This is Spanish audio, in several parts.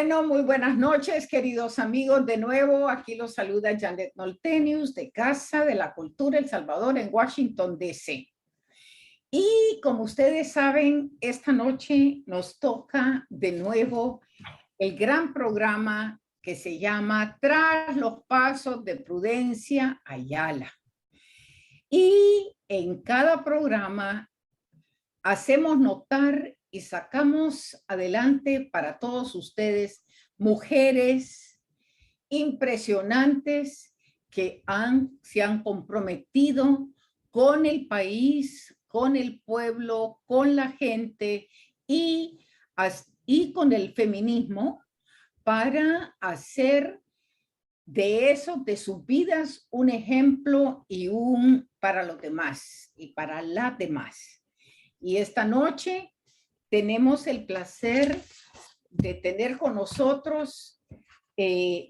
Bueno, muy buenas noches, queridos amigos. De nuevo, aquí los saluda Janet Noltenius de Casa de la Cultura El Salvador en Washington, D.C. Y como ustedes saben, esta noche nos toca de nuevo el gran programa que se llama Tras los Pasos de Prudencia Ayala. Y en cada programa hacemos notar y sacamos adelante para todos ustedes mujeres impresionantes que se han comprometido con el país, con el pueblo, con la gente y con el feminismo para hacer de eso, de sus vidas, un ejemplo y para los demás y para las demás. Y esta noche tenemos el placer de tener con nosotros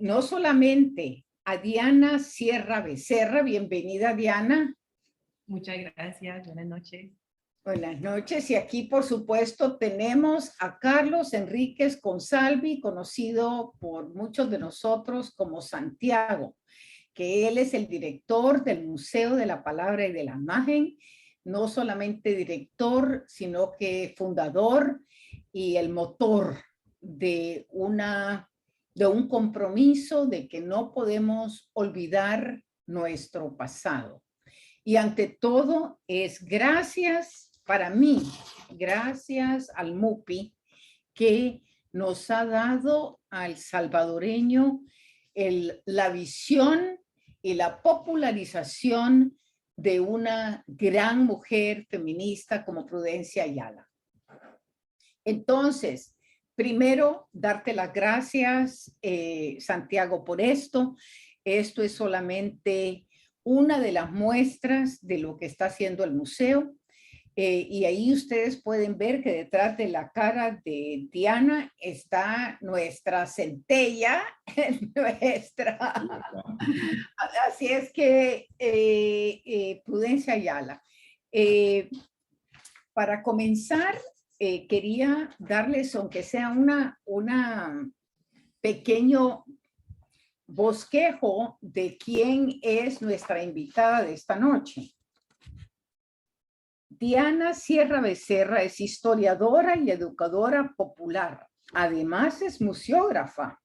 no solamente a Diana Sierra Becerra. Bienvenida, Diana. Muchas gracias, buenas noches. Buenas noches, y aquí por supuesto tenemos a Carlos Enríquez Consalvi, conocido por muchos de nosotros como Santiago, que él es el director del Museo de la Palabra y de la Imagen, no solamente director, sino que fundador y el motor de un compromiso de que no podemos olvidar nuestro pasado. Y ante todo es gracias para mí, gracias al MUPI, que nos ha dado al salvadoreño la visión y la popularización de una gran mujer feminista como Prudencia Ayala. Entonces, primero, darte las gracias, Santiago, por esto. Esto es solamente una de las muestras de lo que está haciendo el museo. Y ahí ustedes pueden ver que detrás de la cara de Diana está nuestra centella, así es que Prudencia Ayala. Para comenzar, quería darles, aunque sea una pequeño bosquejo de quién es nuestra invitada de esta noche. Diana Sierra Becerra es historiadora y educadora popular. Además es museógrafa.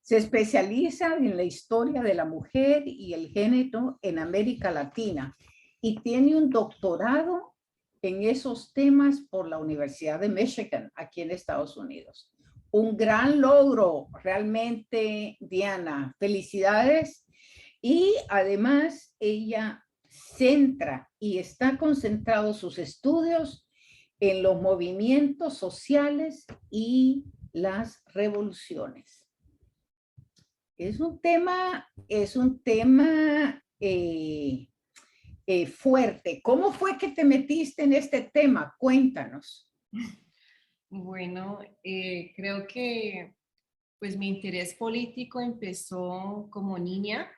Se especializa en la historia de la mujer y el género en América Latina y tiene un doctorado en esos temas por la Universidad de Michigan, aquí en Estados Unidos. Un gran logro, realmente, Diana. Felicidades. Y además ella centra y está concentrado sus estudios en los movimientos sociales y las revoluciones. Es un tema fuerte. ¿Cómo fue que te metiste en este tema? Cuéntanos. Bueno, creo que pues mi interés político empezó como niña.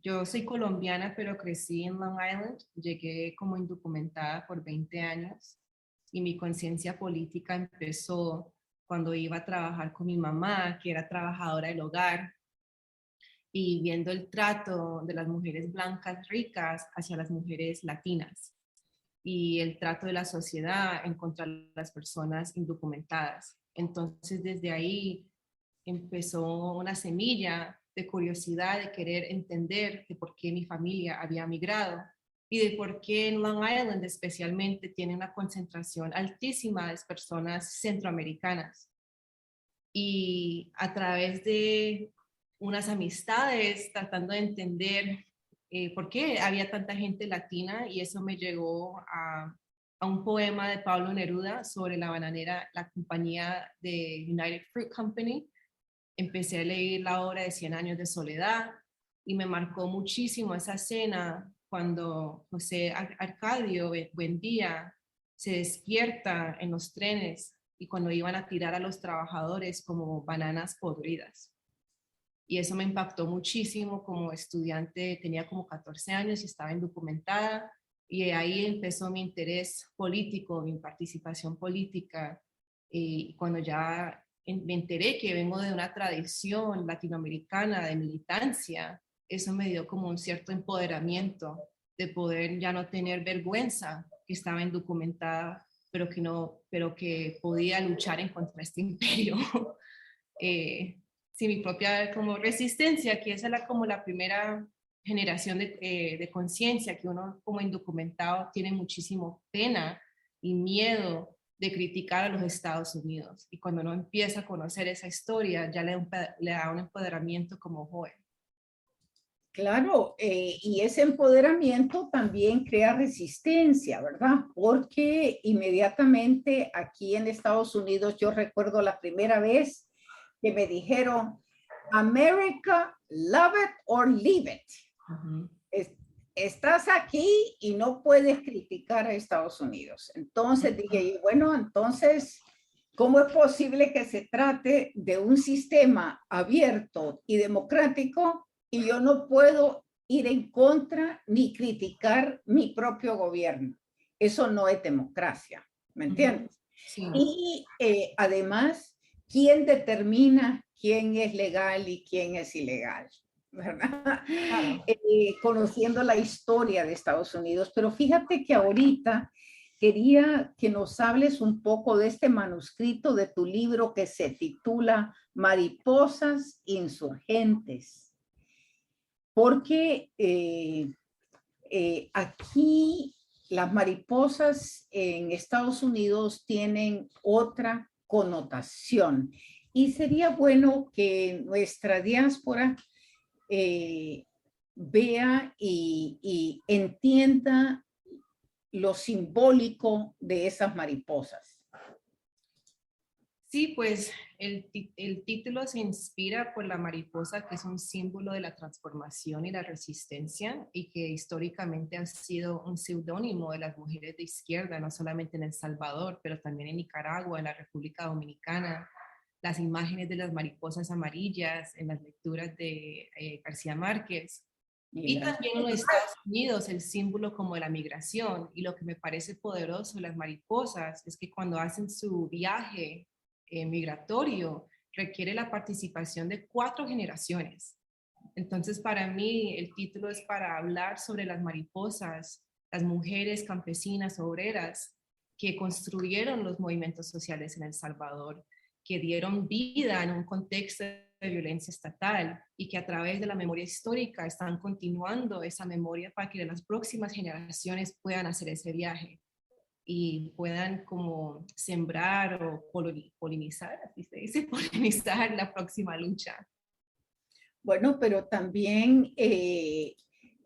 Yo soy colombiana, pero crecí en Long Island. Llegué como indocumentada por 20 años y mi conciencia política empezó cuando iba a trabajar con mi mamá, que era trabajadora del hogar, y viendo el trato de las mujeres blancas ricas hacia las mujeres latinas y el trato de la sociedad en contra de las personas indocumentadas. Entonces, desde ahí empezó una semilla de curiosidad, de querer entender de por qué mi familia había migrado y de por qué en Long Island especialmente tiene una concentración altísima de personas centroamericanas. Y a través de unas amistades, tratando de entender por qué había tanta gente latina, y eso me llegó a un poema de Pablo Neruda sobre la bananera, la compañía de United Fruit Company. Empecé a leer la obra de 100 años de soledad y me marcó muchísimo esa escena cuando José Arcadio Buendía se despierta en los trenes y cuando iban a tirar a los trabajadores como bananas podridas. Y eso me impactó muchísimo como estudiante, tenía como 14 años y estaba indocumentada, y ahí empezó mi interés político, mi participación política Cuando ya me enteré que vengo de una tradición latinoamericana de militancia, eso me dio como un cierto empoderamiento de poder ya no tener vergüenza que estaba indocumentada, pero que podía luchar en contra de este imperio. Sí, mi propia como resistencia, que esa es como la primera generación de conciencia, que uno como indocumentado tiene muchísimo pena y miedo de criticar a los Estados Unidos. Y cuando uno empieza a conocer esa historia, ya le da un empoderamiento como joven. Claro, y ese empoderamiento también crea resistencia, ¿verdad? Porque inmediatamente aquí en Estados Unidos yo recuerdo la primera vez que me dijeron, America, love it or leave it. Uh-huh. Estás aquí y no puedes criticar a Estados Unidos. Entonces dije, bueno, entonces, ¿cómo es posible que se trate de un sistema abierto y democrático y yo no puedo ir en contra ni criticar mi propio gobierno? Eso no es democracia, ¿me entiendes? Sí. Y además, ¿quién determina quién es legal y quién es ilegal? ¿Verdad? Claro. Conociendo la historia de Estados Unidos, pero fíjate que ahorita quería que nos hables un poco de este manuscrito de tu libro que se titula Mariposas Insurgentes, porque aquí las mariposas en Estados Unidos tienen otra connotación y sería bueno que nuestra diáspora vea y entienda lo simbólico de esas mariposas. Sí, pues el título se inspira por la mariposa, que es un símbolo de la transformación y la resistencia, y que históricamente ha sido un seudónimo de las mujeres de izquierda, no solamente en El Salvador, pero también en Nicaragua, en la República Dominicana. Las imágenes de las mariposas amarillas en las lecturas de García Márquez. Y también en los Estados Unidos, el símbolo como de la migración. Y lo que me parece poderoso de las mariposas es que cuando hacen su viaje migratorio, requiere la participación de 4 generaciones. Entonces, para mí, el título es para hablar sobre las mariposas, las mujeres campesinas, obreras, que construyeron los movimientos sociales en El Salvador, que dieron vida en un contexto de violencia estatal y que a través de la memoria histórica están continuando esa memoria para que las próximas generaciones puedan hacer ese viaje y puedan como sembrar o polinizar, así se dice, polinizar la próxima lucha. Bueno, pero también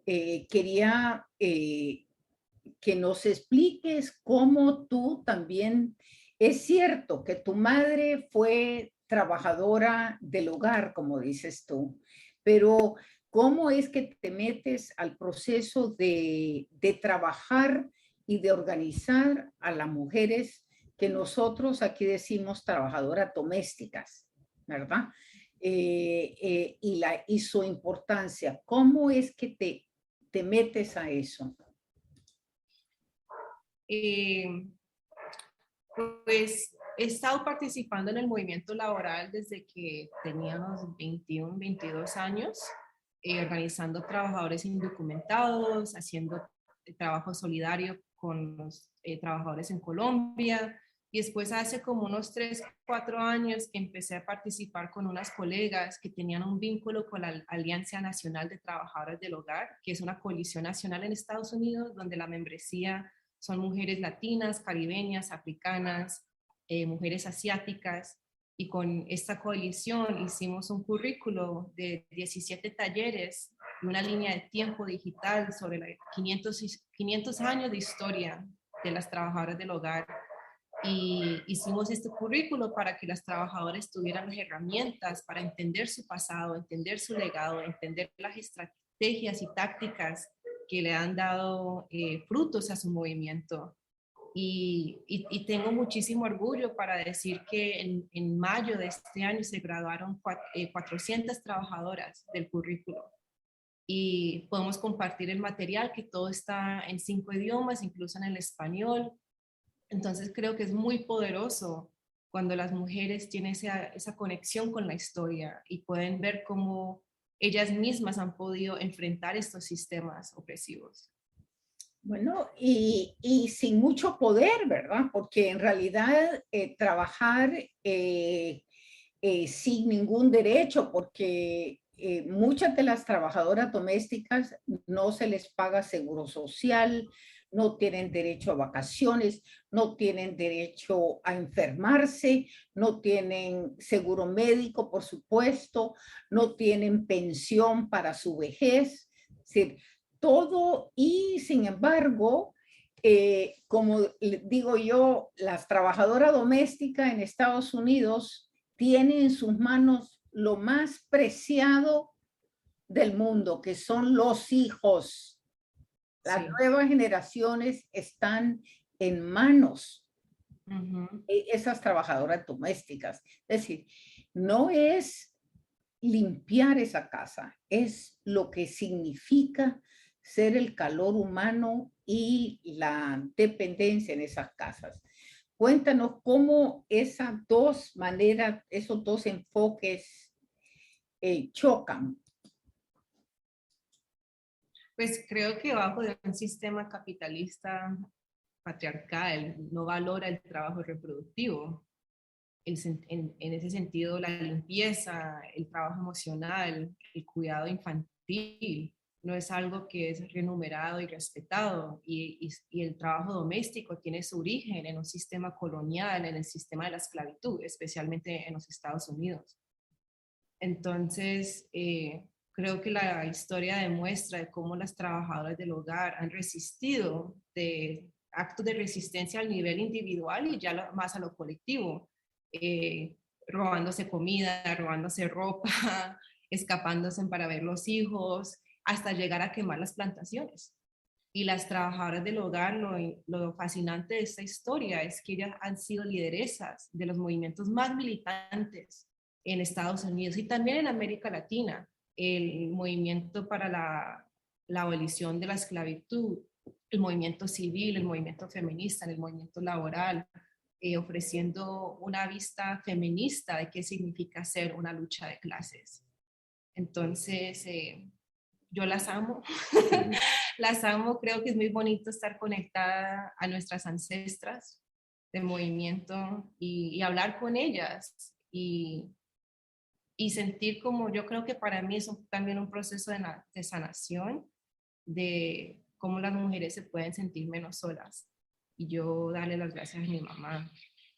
quería que nos expliques cómo tú también, es cierto que tu madre fue trabajadora del hogar, como dices tú, pero ¿cómo es que te metes al proceso de trabajar y de organizar a las mujeres que nosotros aquí decimos trabajadoras domésticas, ¿verdad? Y su importancia. ¿Cómo es que te metes a eso? Pues he estado participando en el movimiento laboral desde que tenía unos 21, 22 años, organizando trabajadores indocumentados, haciendo trabajo solidario con los trabajadores en Colombia. Y después hace como unos 3, 4 años que empecé a participar con unas colegas que tenían un vínculo con la Alianza Nacional de Trabajadoras del Hogar, que es una coalición nacional en Estados Unidos donde la membresía son mujeres latinas, caribeñas, africanas, mujeres asiáticas, y con esta coalición hicimos un currículo de 17 talleres y una línea de tiempo digital sobre 500 años de historia de las trabajadoras del hogar. Y hicimos este currículo para que las trabajadoras tuvieran las herramientas para entender su pasado, entender su legado, entender las estrategias y tácticas que le han dado frutos a su movimiento. Y tengo muchísimo orgullo para decir que en mayo de este año se graduaron 400 trabajadoras del currículo. Y podemos compartir el material, que todo está en 5 idiomas, incluso en el español. Entonces creo que es muy poderoso cuando las mujeres tienen esa conexión con la historia y pueden ver cómo ellas mismas han podido enfrentar estos sistemas opresivos. Bueno, y sin mucho poder, ¿verdad? Porque en realidad trabajar sin ningún derecho, porque muchas de las trabajadoras domésticas no se les paga seguro social, no tienen derecho a vacaciones, no tienen derecho a enfermarse, no tienen seguro médico, por supuesto, no tienen pensión para su vejez. Es decir, todo, y sin embargo, como digo yo, las trabajadoras domésticas en Estados Unidos tienen en sus manos lo más preciado del mundo, que son los hijos. Las Sí. nuevas generaciones están en manos de esas trabajadoras domésticas. Es decir, no es limpiar esa casa, es lo que significa ser el calor humano y la dependencia en esas casas. Cuéntanos cómo esas dos maneras, esos dos enfoques chocan. Pues creo que bajo de un sistema capitalista patriarcal no valora el trabajo reproductivo. En ese sentido, la limpieza, el trabajo emocional, el cuidado infantil, no es algo que es remunerado y respetado. Y el trabajo doméstico tiene su origen en un sistema colonial, en el sistema de la esclavitud, especialmente en los Estados Unidos. Entonces, creo que la historia demuestra de cómo las trabajadoras del hogar han resistido de actos de resistencia al nivel individual y ya más a lo colectivo, robándose comida, robándose ropa, escapándose para ver los hijos, hasta llegar a quemar las plantaciones. Y las trabajadoras del hogar, lo fascinante de esta historia es que ellas han sido lideresas de los movimientos más militantes en Estados Unidos y también en América Latina. El movimiento para la abolición de la esclavitud, el movimiento civil, el movimiento feminista, el movimiento laboral, ofreciendo una vista feminista de qué significa ser una lucha de clases. Entonces, yo las amo, las amo, creo que es muy bonito estar conectada a nuestras ancestras de movimiento y hablar con ellas y sentir como, yo creo que para mí es también un proceso de sanación, de cómo las mujeres se pueden sentir menos solas. Y yo darle las gracias a mi mamá,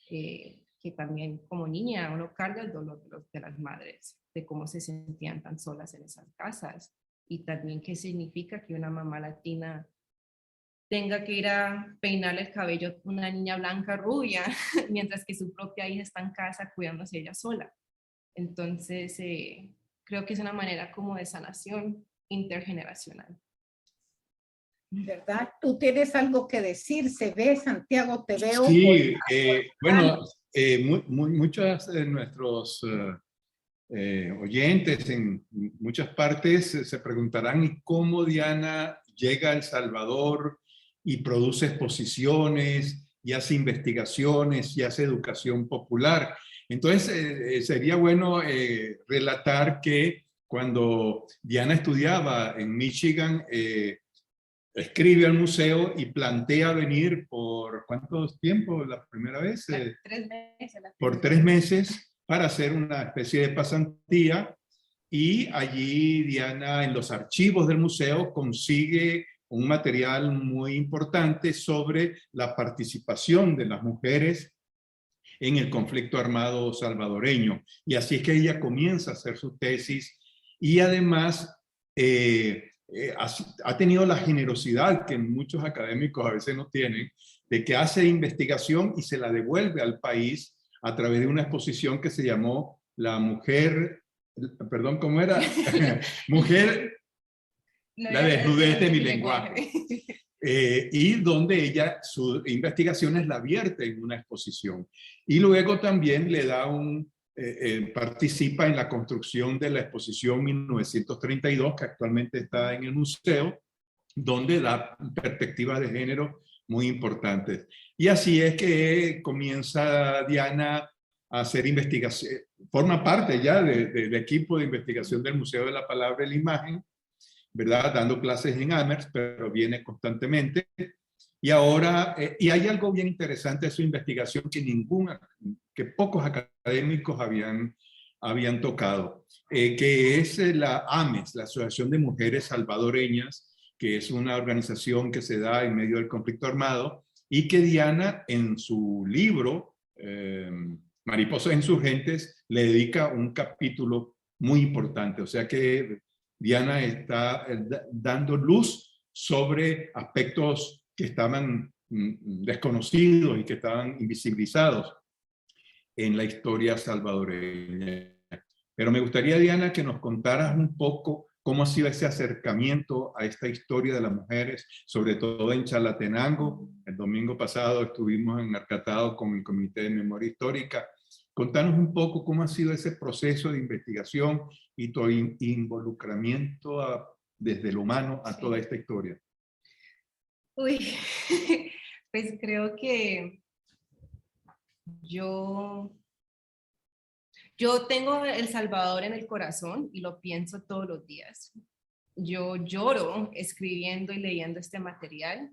que también como niña uno carga el dolor de las madres, de cómo se sentían tan solas en esas casas y también qué significa que una mamá latina tenga que ir a peinarle el cabello a una niña blanca rubia, mientras que su propia hija está en casa cuidándose ella sola. Entonces, creo que es una manera como de sanación intergeneracional. ¿Verdad? Tú tienes algo que decir, se ve, Santiago, te veo. Sí, bueno, muchos de nuestros oyentes en muchas partes se preguntarán ¿y cómo Diana llega a El Salvador y produce exposiciones y hace investigaciones y hace educación popular? Entonces, sería bueno relatar que cuando Diana estudiaba en Michigan, escribe al museo y plantea venir por ¿cuánto tiempo la primera vez? 3 meses. Por 3 meses para hacer una especie de pasantía y allí Diana en los archivos del museo consigue un material muy importante sobre la participación de las mujeres en el conflicto armado salvadoreño. Y así es que ella comienza a hacer su tesis y además ha tenido la generosidad que muchos académicos a veces no tienen, de que hace investigación y se la devuelve al país a través de una exposición que se llamó La Mujer, perdón, ¿cómo era? Mujer, la desnudez de mi lenguaje. Y donde ella sus investigaciones la vierte en una exposición. Y luego también le da participa en la construcción de la exposición 1932, que actualmente está en el museo, donde da perspectivas de género muy importantes. Y así es que comienza Diana a hacer investigación, forma parte ya del equipo de investigación del Museo de la Palabra y la Imagen, ¿verdad? Dando clases en Amherst, pero viene constantemente. Y ahora, y hay algo bien interesante de su investigación que pocos académicos habían tocado, que es la AMES, la Asociación de Mujeres Salvadoreñas, que es una organización que se da en medio del conflicto armado, y que Diana, en su libro, Mariposas Insurgentes, le dedica un capítulo muy importante. O sea que Diana está dando luz sobre aspectos que estaban desconocidos y que estaban invisibilizados en la historia salvadoreña. Pero me gustaría, Diana, que nos contaras un poco cómo ha sido ese acercamiento a esta historia de las mujeres, sobre todo en Chalatenango. El domingo pasado estuvimos en Arcatao con el Comité de Memoria Histórica. Contanos un poco cómo ha sido ese proceso de investigación y tu involucramiento desde lo humano a toda esta historia. Uy, pues creo que yo tengo El Salvador en el corazón y lo pienso todos los días. Yo lloro escribiendo y leyendo este material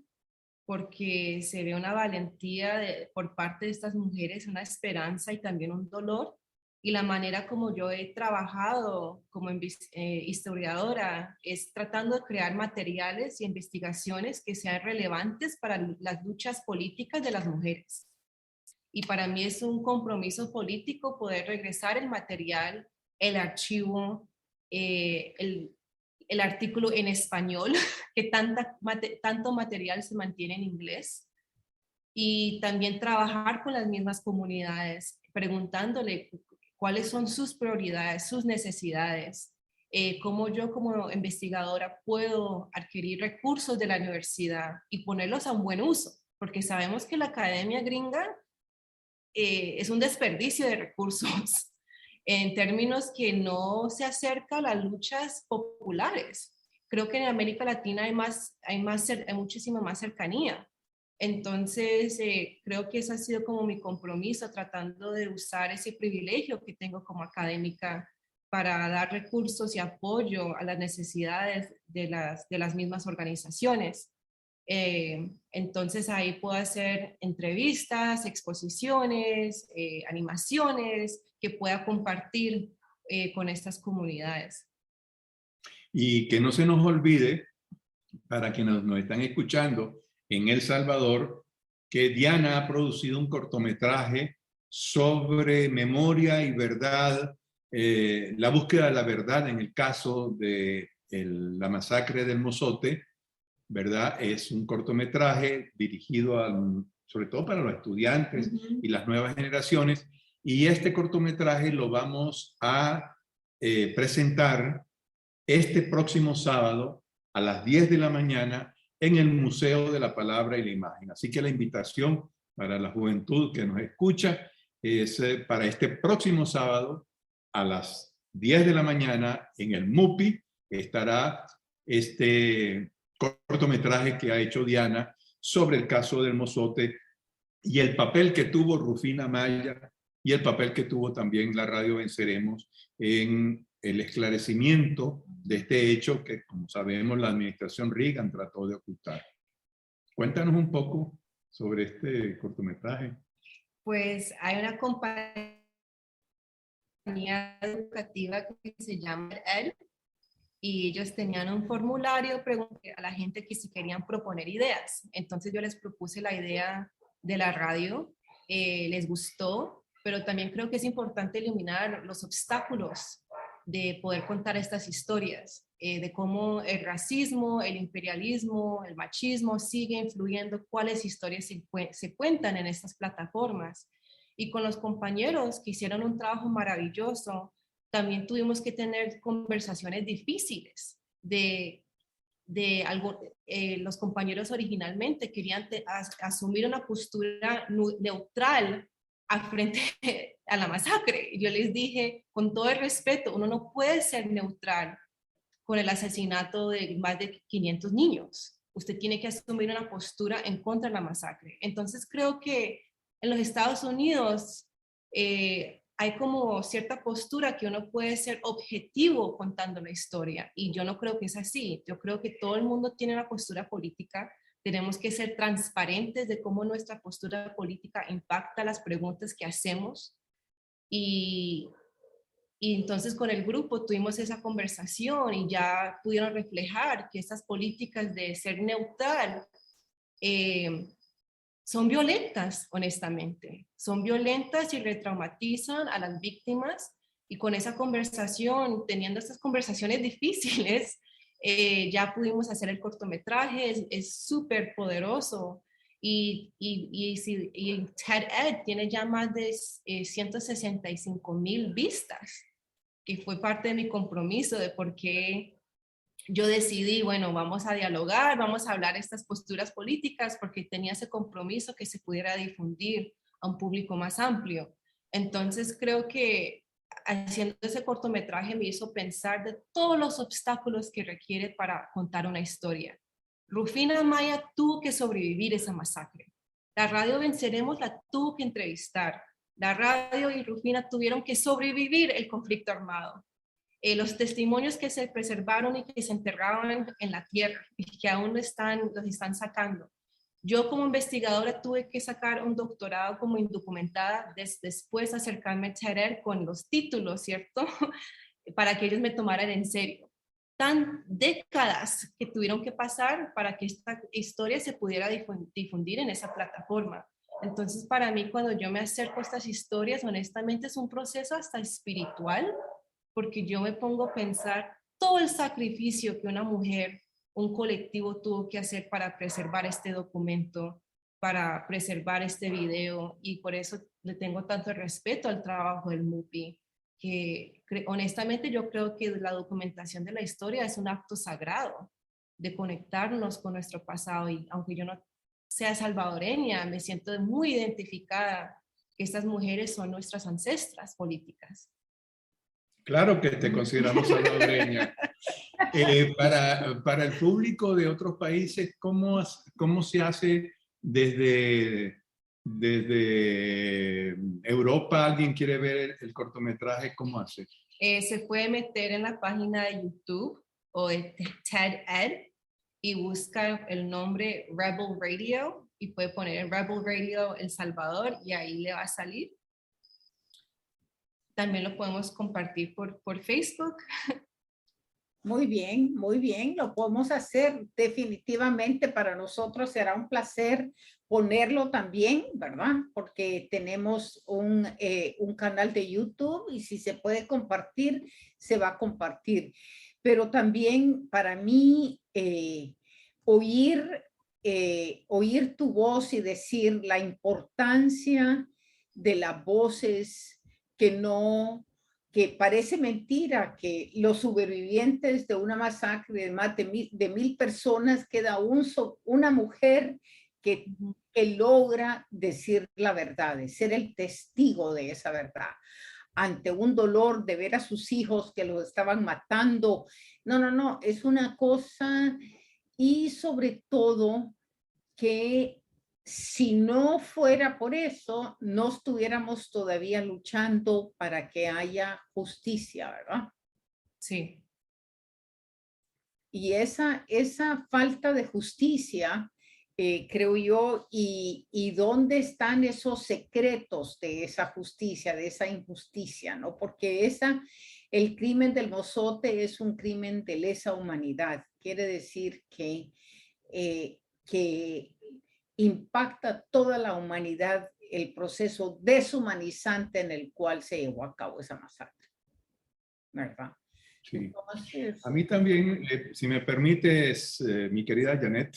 porque se ve una valentía por parte de estas mujeres, una esperanza y también un dolor. Y la manera como yo he trabajado como historiadora es tratando de crear materiales y investigaciones que sean relevantes para las luchas políticas de las mujeres. Y para mí es un compromiso político poder regresar el material, el archivo, el artículo en español, que tanto material se mantiene en inglés, y también trabajar con las mismas comunidades, preguntándole cuáles son sus prioridades, sus necesidades, cómo yo como investigadora puedo adquirir recursos de la universidad y ponerlos a un buen uso, porque sabemos que la academia gringa es un desperdicio de recursos en términos que no se acerca a las luchas populares. Creo que en América Latina hay muchísima más cercanía. Entonces, creo que ese ha sido como mi compromiso, tratando de usar ese privilegio que tengo como académica para dar recursos y apoyo a las necesidades de las mismas organizaciones. Entonces ahí puedo hacer entrevistas, exposiciones, animaciones que pueda compartir con estas comunidades. Y que no se nos olvide, para quienes nos están escuchando en El Salvador, que Diana ha producido un cortometraje sobre memoria y verdad, la búsqueda de la verdad en el caso de la masacre del Mozote, ¿verdad? Es un cortometraje dirigido sobre todo para los estudiantes y las nuevas generaciones, y este cortometraje lo vamos a presentar este próximo sábado a las 10 de la mañana en el Museo de la Palabra y la Imagen. Así que la invitación para la juventud que nos escucha es para este próximo sábado a las 10 de la mañana en el MUPI estará este cortometraje que ha hecho Diana sobre el caso del Mozote y el papel que tuvo Rufina Maya y el papel que tuvo también la Radio Venceremos en el esclarecimiento de este hecho que, como sabemos, la administración Reagan trató de ocultar. Cuéntanos un poco sobre este cortometraje. Pues hay una compañía educativa que se llama EL, y ellos tenían un formulario, pregunté a la gente que si querían proponer ideas. Entonces yo les propuse la idea de la radio, les gustó, pero también creo que es importante eliminar los obstáculos de poder contar estas historias, de cómo el racismo, el imperialismo, el machismo sigue influyendo cuáles historias se cuentan en estas plataformas. Y con los compañeros que hicieron un trabajo maravilloso, también tuvimos que tener conversaciones difíciles de algo. Los compañeros originalmente querían asumir una postura neutral al frente a la masacre. Yo les dije, con todo el respeto, uno no puede ser neutral con el asesinato de más de 500 niños. Usted tiene que asumir una postura en contra de la masacre. Entonces creo que en los Estados Unidos hay como cierta postura que uno puede ser objetivo contando la historia, y yo no creo que es así. Yo creo que todo el mundo tiene una postura política. Tenemos que ser transparentes de cómo nuestra postura política impacta las preguntas que hacemos. Y entonces con el grupo tuvimos esa conversación y ya pudieron reflejar que estas políticas de ser neutral son violentas, honestamente. Son violentas y retraumatizan a las víctimas. Y con esa conversación, teniendo estas conversaciones difíciles, ya pudimos hacer el cortometraje. Es súper poderoso. Y TED-Ed tiene ya más de 165,000 vistas, que fue parte de mi compromiso de por qué yo decidí, bueno, vamos a dialogar, vamos a hablar estas posturas políticas, porque tenía ese compromiso que se pudiera difundir a un público más amplio. Entonces creo que haciendo ese cortometraje me hizo pensar de todos los obstáculos que requiere para contar una historia. Rufina Amaya tuvo que sobrevivir esa masacre. La radio Venceremos la tuvo que entrevistar. La radio y Rufina tuvieron que sobrevivir el conflicto armado. Los testimonios que se preservaron y que se enterraban en la tierra y que aún los están sacando. Yo como investigadora tuve que sacar un doctorado como indocumentada, después acercarme a TED con los títulos, ¿cierto? Para que ellos me tomaran en serio. Tan décadas que tuvieron que pasar para que esta historia se pudiera difundir en esa plataforma. Entonces, para mí, cuando yo me acerco a estas historias, honestamente es un proceso hasta espiritual, porque yo me pongo a pensar todo el sacrificio que una mujer, un colectivo tuvo que hacer para preservar este documento, para preservar este video, y por eso le tengo tanto respeto al trabajo del MUPI, que honestamente yo creo que la documentación de la historia es un acto sagrado de conectarnos con nuestro pasado, y aunque yo no sea salvadoreña, me siento muy identificada que estas mujeres son nuestras ancestras políticas. Claro que te consideramos salvadoreña. Para el público de otros países, ¿cómo se hace desde Europa? ¿Alguien quiere ver el cortometraje? ¿Cómo hace? Se puede meter en la página de YouTube o de TED-Ed y busca el nombre Rebel Radio y puede poner Rebel Radio El Salvador y ahí le va a salir. También lo podemos compartir por Facebook. Muy bien, lo podemos hacer definitivamente. Para nosotros será un placer ponerlo también, ¿verdad? Porque tenemos un canal de YouTube y si se puede compartir, se va a compartir. Pero también para mí oír tu voz y decir la importancia de las voces que parece mentira que los supervivientes de una masacre de más de 1,000 personas queda una mujer que logra decir la verdad, de ser el testigo de esa verdad, ante un dolor de ver a sus hijos que los estaban matando. No, es una cosa, y sobre todo que si no fuera por eso, no estuviéramos todavía luchando para que haya justicia, ¿verdad? Sí. Y esa falta de justicia, creo yo, y dónde están esos secretos de esa justicia, de esa injusticia, ¿no? Porque el crimen del Mozote es un crimen de lesa humanidad. Quiere decir que impacta toda la humanidad el proceso deshumanizante en el cual se llevó a cabo esa masacre, ¿verdad? Sí. Entonces, a mí también, si me permites, mi querida Janet,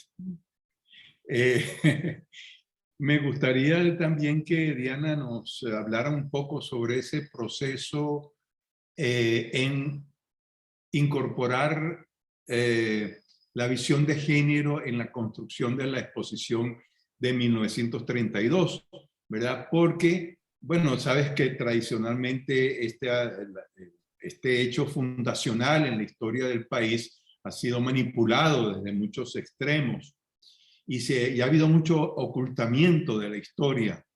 me gustaría también que Diana nos hablara un poco sobre ese proceso en incorporar la visión de género en la construcción de la exposición de 1932, ¿verdad? Porque, bueno, sabes que tradicionalmente este hecho fundacional en la historia del país ha sido manipulado desde muchos extremos y ha habido mucho ocultamiento de la historia.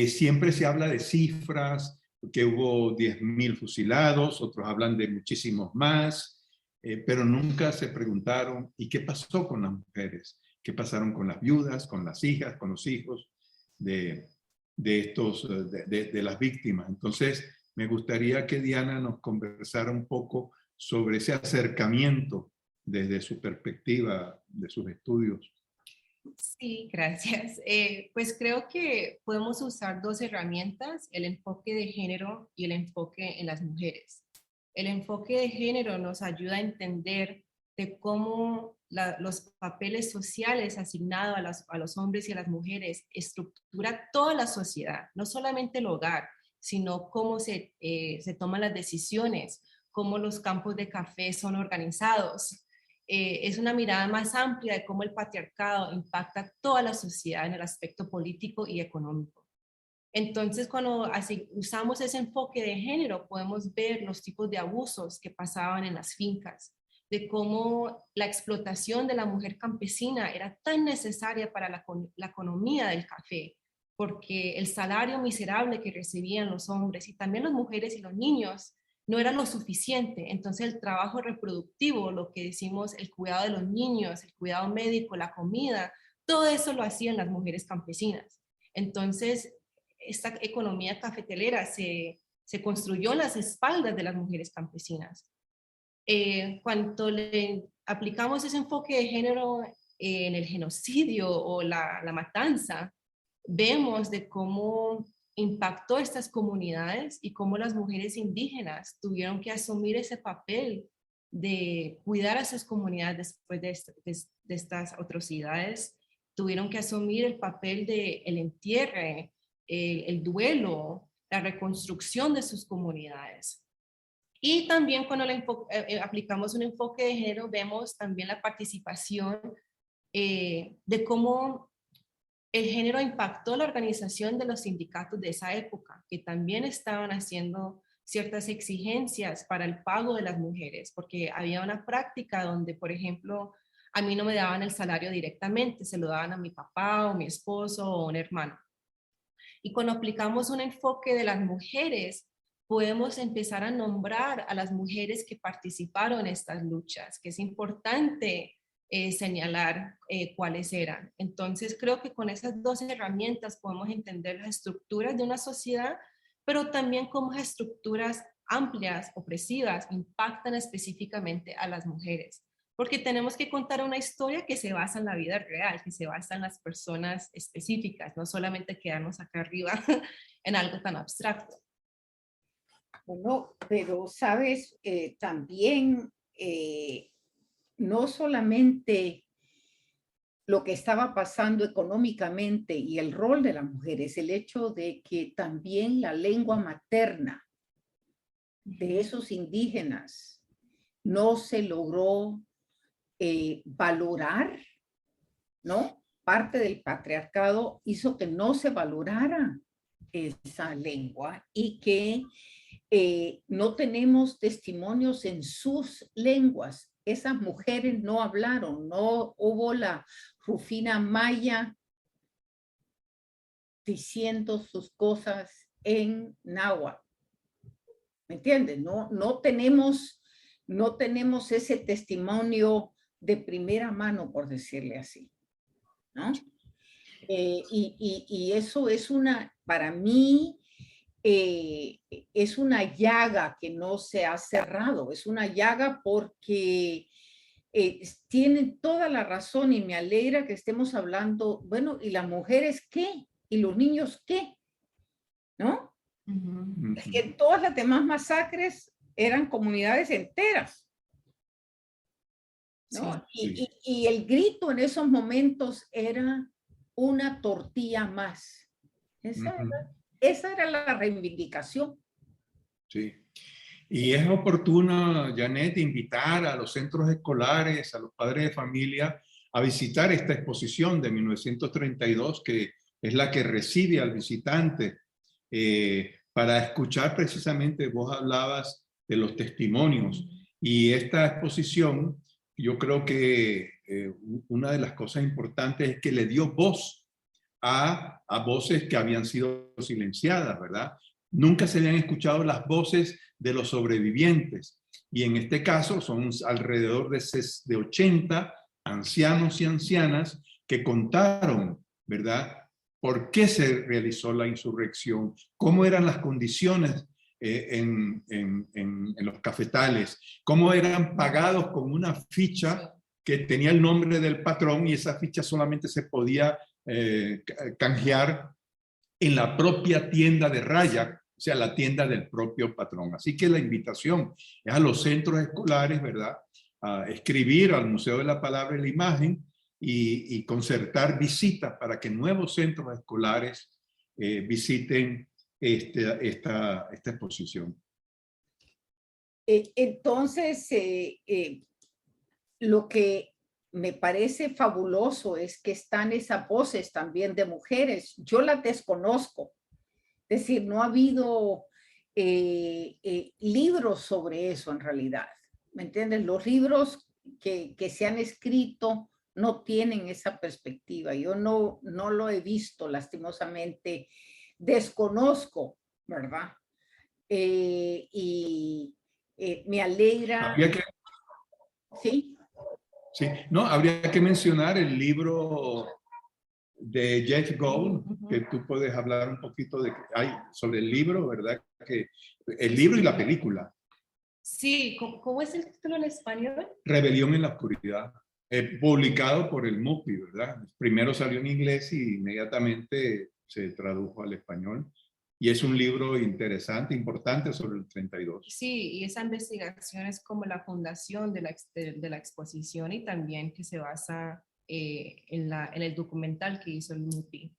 Siempre se habla de cifras, que hubo 10.000 fusilados, otros hablan de muchísimos más, pero nunca se preguntaron, ¿y qué pasó con las mujeres? ¿Qué pasaron con las viudas, con las hijas, con los hijos de las víctimas? Entonces, me gustaría que Diana nos conversara un poco sobre ese acercamiento desde su perspectiva, de sus estudios. Sí, gracias. Pues creo que podemos usar dos herramientas, el enfoque de género y el enfoque en las mujeres. El enfoque de género nos ayuda a entender de cómo los papeles sociales asignados a los hombres y a las mujeres estructura toda la sociedad, no solamente el hogar, sino cómo se toman las decisiones, cómo los campos de café son organizados. Es una mirada más amplia de cómo el patriarcado impacta toda la sociedad en el aspecto político y económico. Entonces, cuando así usamos ese enfoque de género, podemos ver los tipos de abusos que pasaban en las fincas, de cómo la explotación de la mujer campesina era tan necesaria para la economía del café, porque el salario miserable que recibían los hombres y también las mujeres y los niños no era lo suficiente. Entonces el trabajo reproductivo, lo que decimos, el cuidado de los niños, el cuidado médico, la comida, todo eso lo hacían las mujeres campesinas. Entonces esta economía cafetalera se construyó en las espaldas de las mujeres campesinas. Cuando le aplicamos ese enfoque de género en el genocidio o la matanza, vemos de cómo impactó estas comunidades y cómo las mujeres indígenas tuvieron que asumir ese papel de cuidar a esas comunidades después de estas atrocidades. Tuvieron que asumir el papel de el entierre, el duelo, la reconstrucción de sus comunidades. Y también cuando aplicamos un enfoque de género, vemos también la participación de cómo el género impactó la organización de los sindicatos de esa época, que también estaban haciendo ciertas exigencias para el pago de las mujeres, porque había una práctica donde, por ejemplo, a mí no me daban el salario directamente, se lo daban a mi papá o mi esposo o un hermano. Y cuando aplicamos un enfoque de las mujeres, podemos empezar a nombrar a las mujeres que participaron en estas luchas, que es importante señalar cuáles eran. Entonces creo que con esas dos herramientas podemos entender las estructuras de una sociedad, pero también cómo las estructuras amplias, opresivas, impactan específicamente a las mujeres. Porque tenemos que contar una historia que se basa en la vida real, que se basa en las personas específicas, no solamente quedarnos acá arriba en algo tan abstracto. Bueno, pero sabes, también no solamente lo que estaba pasando económicamente y el rol de las mujeres, el hecho de que también la lengua materna de esos indígenas no se logró valorar, ¿no? Parte del patriarcado hizo que no se valorara esa lengua y que no tenemos testimonios en sus lenguas. Esas mujeres no hablaron, no hubo la Rufina Maya diciendo sus cosas en náhuatl. ¿Me entiendes? No tenemos ese testimonio de primera mano, por decirle así, ¿no? Y eso es para mí, es una llaga que no se ha cerrado, es una llaga porque tienen toda la razón y me alegra que estemos hablando, bueno, ¿y las mujeres qué? ¿Y los niños qué? ¿No? Es que todas las demás masacres eran comunidades enteras, ¿no? Sí. Y el grito en esos momentos era una tortilla más. Esa era la reivindicación. Sí. Y es oportuno, Janet, invitar a los centros escolares, a los padres de familia, a visitar esta exposición de 1932, que es la que recibe al visitante, para escuchar precisamente, vos hablabas de los testimonios, y esta exposición, yo creo que una de las cosas importantes es que le dio voz a voces que habían sido silenciadas, ¿verdad? Nunca se habían escuchado las voces de los sobrevivientes. Y en este caso son alrededor de 80 ancianos y ancianas que contaron, ¿verdad?, por qué se realizó la insurrección, cómo eran las condiciones en los cafetales, cómo eran pagados con una ficha que tenía el nombre del patrón y esa ficha solamente se podía canjear en la propia tienda de raya, o sea, la tienda del propio patrón. Así que la invitación es a los centros escolares, ¿verdad?, a escribir al Museo de la Palabra y la Imagen y concertar visitas para que nuevos centros escolares visiten esta exposición. Entonces, lo que me parece fabuloso es que están esas voces también de mujeres. Yo las desconozco. Es decir, no ha habido libros sobre eso en realidad. ¿Me entiendes? Los libros que se han escrito no tienen esa perspectiva. Yo no lo he visto, lastimosamente. Desconozco, ¿verdad? Y me alegra. ¿Sí? Sí, no, habría que mencionar el libro de Jeff Gold, que tú puedes hablar un poquito de sobre el libro, ¿verdad? Que el libro y la película. Sí, ¿cómo es el título en español? Rebelión en la oscuridad, publicado por el MUPI, ¿verdad? Primero salió en inglés y inmediatamente se tradujo al español. Y es un libro interesante, importante sobre el 32. Sí, y esa investigación es como la fundación de la exposición y también que se basa en el documental que hizo el MUPI.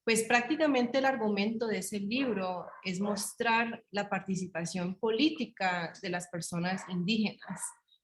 Pues prácticamente el argumento de ese libro es mostrar la participación política de las personas indígenas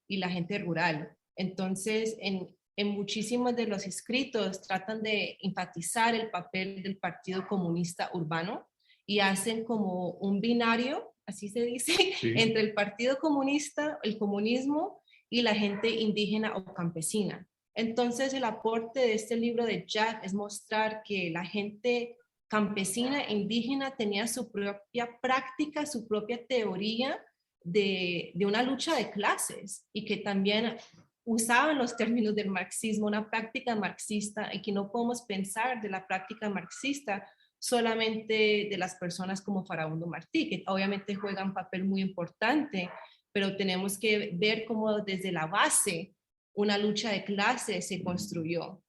y la gente rural. Entonces, en muchísimos de los escritos tratan de enfatizar el papel del Partido Comunista Urbano y hacen como un binario, así se dice, sí, entre el Partido Comunista, el comunismo y la gente indígena o campesina. Entonces, el aporte de este libro de Jack es mostrar que la gente campesina e indígena tenía su propia práctica, su propia teoría de una lucha de clases y que también usaban los términos del marxismo, una práctica marxista, y que no podemos pensar de la práctica marxista solamente de las personas como Farabundo Martí, que obviamente juegan un papel muy importante, pero tenemos que ver cómo desde la base una lucha de clases se construyó.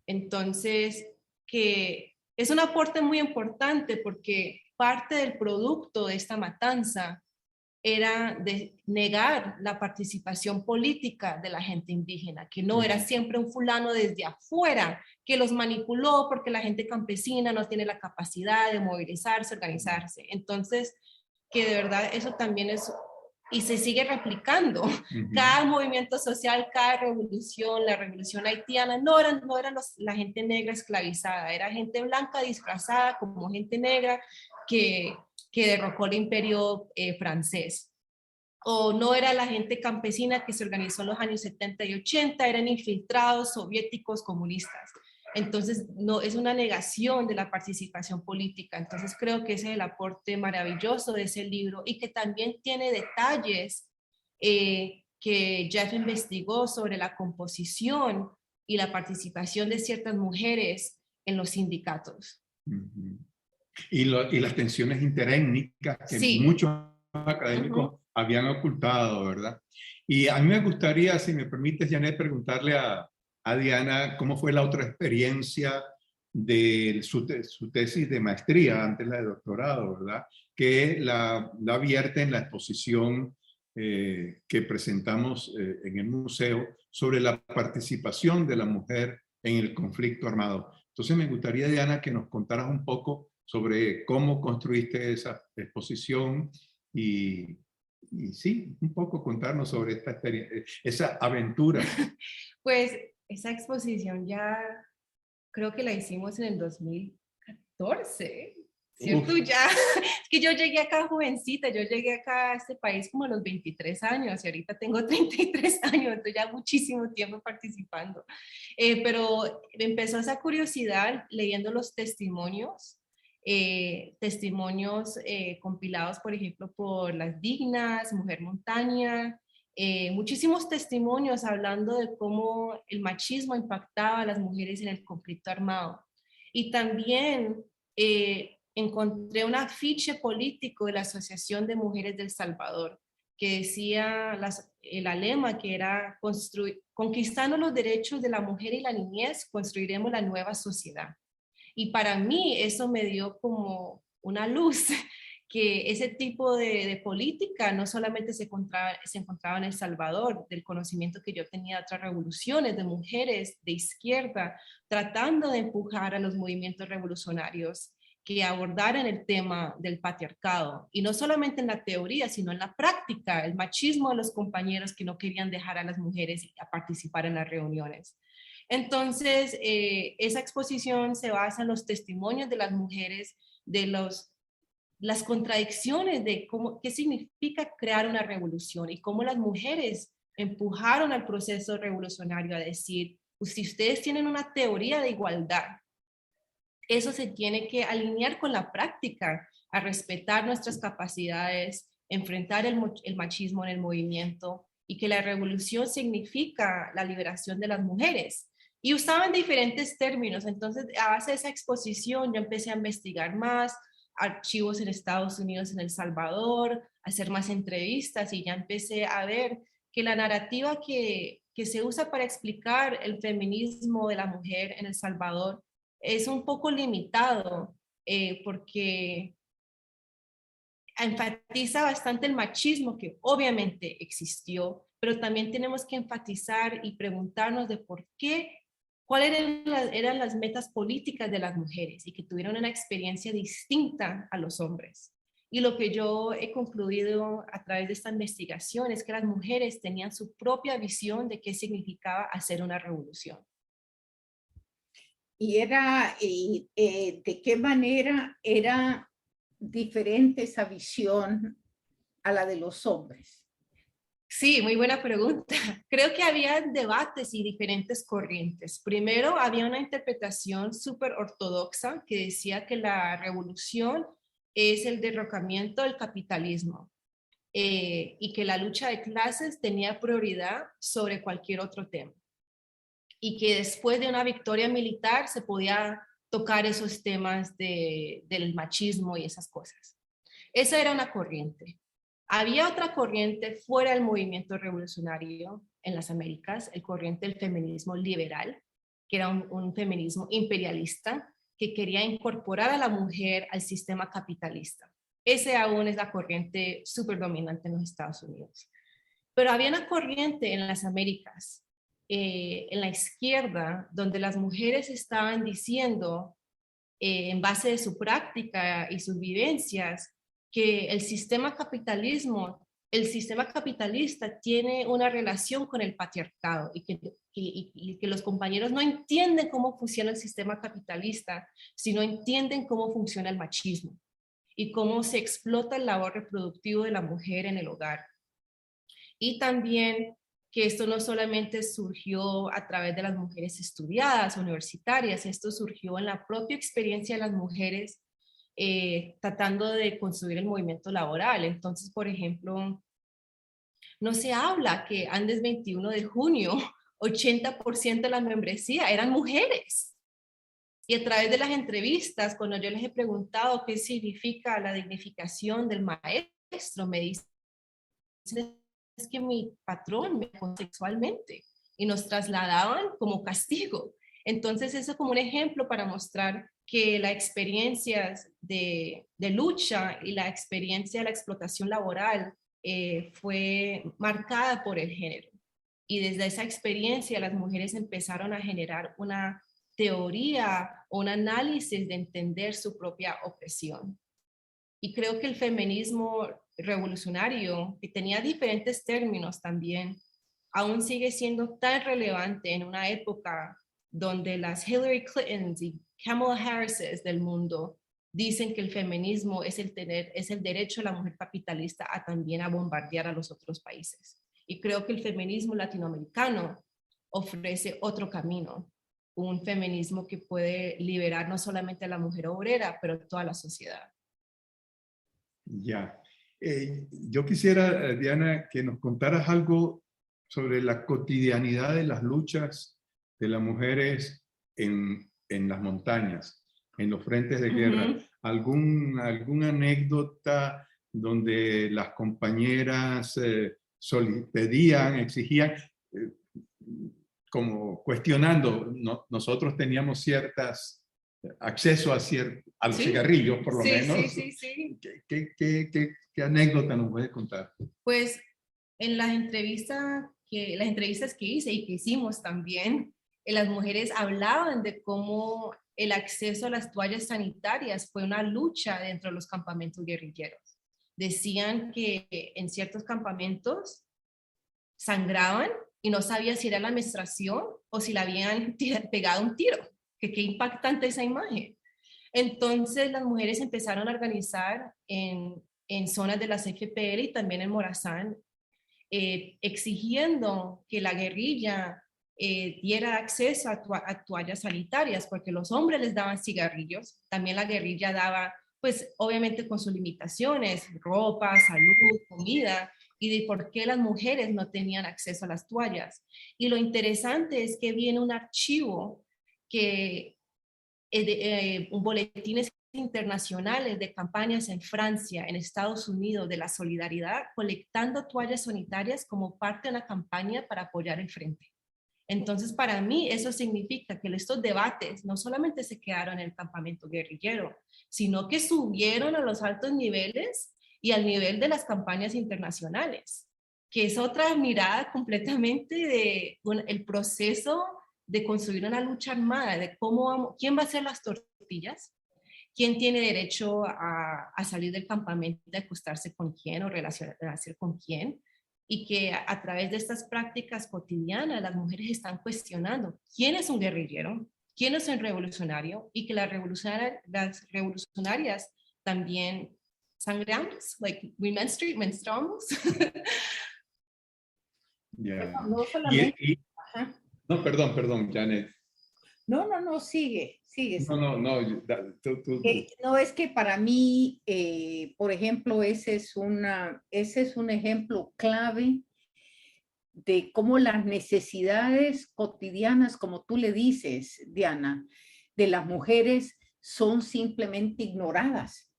Entonces, que es un aporte muy importante porque parte del producto de esta matanza era de negar la participación política de la gente indígena, que no era siempre un fulano desde afuera que los manipuló porque la gente campesina no tiene la capacidad de movilizarse, organizarse. Entonces, que de verdad eso también es, y se sigue replicando. Cada movimiento social, cada revolución, la revolución haitiana, no eran la gente negra esclavizada, era gente blanca disfrazada como gente negra que derrocó el imperio francés. O no era la gente campesina que se organizó en los años 70 y 80, eran infiltrados soviéticos comunistas. Entonces, no, es una negación de la participación política. Entonces, creo que ese es el aporte maravilloso de ese libro y que también tiene detalles que Jeff investigó sobre la composición y la participación de ciertas mujeres en los sindicatos. Y las tensiones interétnicas que sí, muchos académicos habían ocultado, ¿verdad? Y a mí me gustaría, si me permites, Janet, preguntarle a Diana cómo fue la otra experiencia de su tesis de maestría, antes la de doctorado, ¿verdad? Que la vierte en la exposición que presentamos en el museo sobre la participación de la mujer en el conflicto armado. Entonces me gustaría, Diana, que nos contaras un poco sobre cómo construiste esa exposición y sí, un poco contarnos sobre esta experiencia, esa aventura. Pues esa exposición ya creo que la hicimos en el 2014, ¿cierto? Ya, es que yo llegué acá jovencita, yo llegué acá a este país como a los 23 años y ahorita tengo 33 años, entonces ya muchísimo tiempo participando. Pero empezó esa curiosidad leyendo los testimonios, compilados, por ejemplo, por Las Dignas, Mujer Montaña, muchísimos testimonios hablando de cómo el machismo impactaba a las mujeres en el conflicto armado. Y también encontré un afiche político de la Asociación de Mujeres del Salvador que decía el lema que era conquistando los derechos de la mujer y la niñez, construiremos la nueva sociedad. Y para mí eso me dio como una luz, que ese tipo de política no solamente se encontraba en El Salvador, del conocimiento que yo tenía de otras revoluciones, de mujeres de izquierda, tratando de empujar a los movimientos revolucionarios que abordaran el tema del patriarcado, y no solamente en la teoría, sino en la práctica, el machismo de los compañeros que no querían dejar a las mujeres a participar en las reuniones. Entonces, esa exposición se basa en los testimonios de las mujeres, de las contradicciones de qué significa crear una revolución y cómo las mujeres empujaron al proceso revolucionario a decir, pues, si ustedes tienen una teoría de igualdad, eso se tiene que alinear con la práctica, a respetar nuestras capacidades, enfrentar el machismo en el movimiento y que la revolución significa la liberación de las mujeres. Y usaban diferentes términos, entonces a base de esa exposición yo empecé a investigar más, archivos en Estados Unidos, en El Salvador, hacer más entrevistas y ya empecé a ver que la narrativa que se usa para explicar el feminismo de la mujer en El Salvador es un poco limitado porque enfatiza bastante el machismo que obviamente existió, pero también tenemos que enfatizar y preguntarnos de por qué, cuáles eran las metas políticas de las mujeres y que tuvieron una experiencia distinta a los hombres. Y lo que yo he concluido a través de esta investigación es que las mujeres tenían su propia visión de qué significaba hacer una revolución. Y de qué manera era diferente esa visión a la de los hombres. Sí, muy buena pregunta. Creo que había debates y diferentes corrientes. Primero, había una interpretación súper ortodoxa que decía que la revolución es el derrocamiento del capitalismo y que la lucha de clases tenía prioridad sobre cualquier otro tema. Y que después de una victoria militar se podía tocar esos temas del machismo y esas cosas. Esa era una corriente. Había otra corriente fuera del movimiento revolucionario en las Américas, el corriente del feminismo liberal, que era un feminismo imperialista que quería incorporar a la mujer al sistema capitalista. Ese aún es la corriente súper dominante en los Estados Unidos. Pero había una corriente en las Américas, en la izquierda, donde las mujeres estaban diciendo, en base de su práctica y sus vivencias, que el sistema capitalista tiene una relación con el patriarcado y que los compañeros no entienden cómo funciona el sistema capitalista, sino entienden cómo funciona el machismo y cómo se explota el labor reproductivo de la mujer en el hogar. Y también que esto no solamente surgió a través de las mujeres estudiadas, universitarias, esto surgió en la propia experiencia de las mujeres tratando de construir el movimiento laboral. Entonces, por ejemplo, no se habla que antes 21 de junio, 80% de la membresía eran mujeres. Y a través de las entrevistas, cuando yo les he preguntado qué significa la dignificación del maestro, me dicen es que mi patrón me acosó sexualmente y nos trasladaban como castigo. Entonces eso como un ejemplo para mostrar que la experiencia de lucha y la experiencia de la explotación laboral fue marcada por el género. Y desde esa experiencia las mujeres empezaron a generar una teoría o un análisis de entender su propia opresión. Y creo que el feminismo revolucionario, que tenía diferentes términos también, aún sigue siendo tan relevante en una época donde las Hillary Clintons y Kamala Harris del mundo dicen que el feminismo es el derecho de la mujer capitalista a también a bombardear a los otros países. Y creo que el feminismo latinoamericano ofrece otro camino, un feminismo que puede liberar no solamente a la mujer obrera, pero a toda la sociedad. Ya. Yo quisiera, Diana, que nos contaras algo sobre la cotidianidad de las luchas de las mujeres en las montañas, en los frentes de guerra. ¿Alguna anécdota donde las compañeras pedían, exigían, como cuestionando? Nosotros teníamos acceso a los cigarrillos, por lo menos. Sí. ¿Qué anécdota nos puedes contar? Pues en las entrevistas que hice y que hicimos también, las mujeres hablaban de cómo el acceso a las toallas sanitarias fue una lucha dentro de los campamentos guerrilleros. Decían que en ciertos campamentos sangraban y no sabía si era la menstruación o si le habían pegado un tiro. Qué impactante esa imagen. Entonces las mujeres empezaron a organizar en zonas de la CFPL y también en Morazán, exigiendo que la guerrilla diera acceso a toallas sanitarias, porque los hombres les daban cigarrillos, también la guerrilla daba, pues obviamente con sus limitaciones, ropa, salud, comida, y de por qué las mujeres no tenían acceso a las toallas. Y lo interesante es que viene un archivo que boletines internacionales de campañas en Francia, en Estados Unidos, de la solidaridad, colectando toallas sanitarias como parte de una campaña para apoyar el frente. Entonces, para mí, eso significa que estos debates no solamente se quedaron en el campamento guerrillero, sino que subieron a los altos niveles y al nivel de las campañas internacionales, que es otra mirada completamente de el proceso de construir una lucha armada, de quién va a hacer las tortillas, quién tiene derecho a salir del campamento, de acostarse con quién o relacionarse con quién, y que a través de estas prácticas cotidianas las mujeres están cuestionando quién es un guerrillero, quién es un revolucionario, y que las revolucionarias también sangramos, like we menstruamos. Yeah. No solamente. No, perdón, Janet. No, sigue. No. No, es que para mí, por ejemplo, ese es un ejemplo clave de cómo las necesidades cotidianas, como tú le dices, Diana, de las mujeres son simplemente ignoradas.